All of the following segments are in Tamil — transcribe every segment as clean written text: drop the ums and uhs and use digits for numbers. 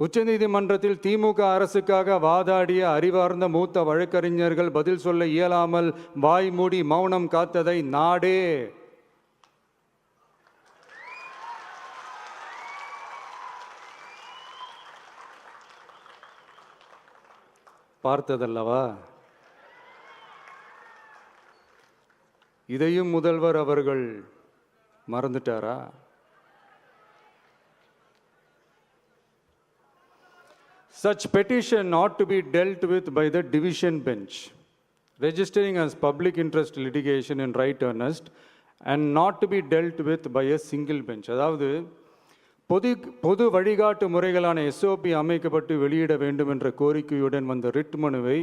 உச்சநீதிமன்றத்தில் திமுக அரசுக்காக வாதாடிய அறிவார்ந்த மூத்த வழக்கறிஞர்கள் பதில் சொல்ல இயலாமல் வாய் மூடி மௌனம் காத்ததை நாடே பார்த்ததல்லவா? இதையும் முதல்வர் அவர்கள் மறந்துட்டாரா? Such petition ought to be dealt with by the division bench, registering as public interest litigation in right earnest and not to be dealt with by a single bench. அதாவது பொது வழிகாட்டு முறைகளான எஸ்ஓபி அமைக்கப்பட்டு வெளியிட வேண்டும் என்ற கோரிக்கையுடன் வந்த ரிட் மனுவை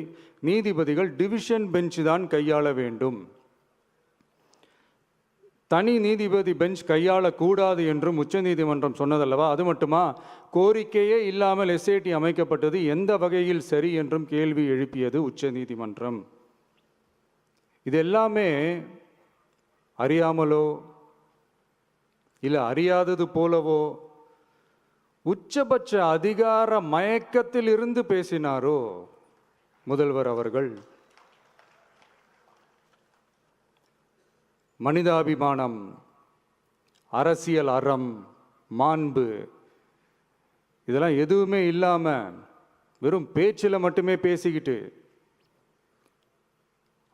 நீதிபதிகள் டிவிஷன் பெஞ்ச் தான் கையாள வேண்டும், தனி நீதிபதி பெஞ்ச் கையாளக்கூடாது என்றும் உச்சநீதிமன்றம் சொன்னதல்லவா? அது மட்டுமா, கோரிக்கையே இல்லாமல் எஸ்ஐடி அமைக்கப்பட்டது எந்த வகையில் சரி என்றும் கேள்வி எழுப்பியது உச்சநீதிமன்றம். இது எல்லாமே அறியாமலோ இல்லை அறியாதது போலவோ உச்சபட்ச அதிகார மயக்கத்தில் இருந்து பேசினாரோ முதல்வர் அவர்கள்? மனிதாபிமானம், அரசியல் அறம், மாண்பு இதெல்லாம் எதுவுமே இல்லாம வெறும் பேச்சில் மட்டுமே பேசிக்கிட்டு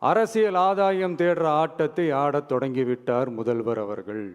அரசியல் ஆதாயம் தேடுற ஆட்டத்தை ஆடத் தொடங்கிவிட்டார் முதல்வர் அவர்கள்.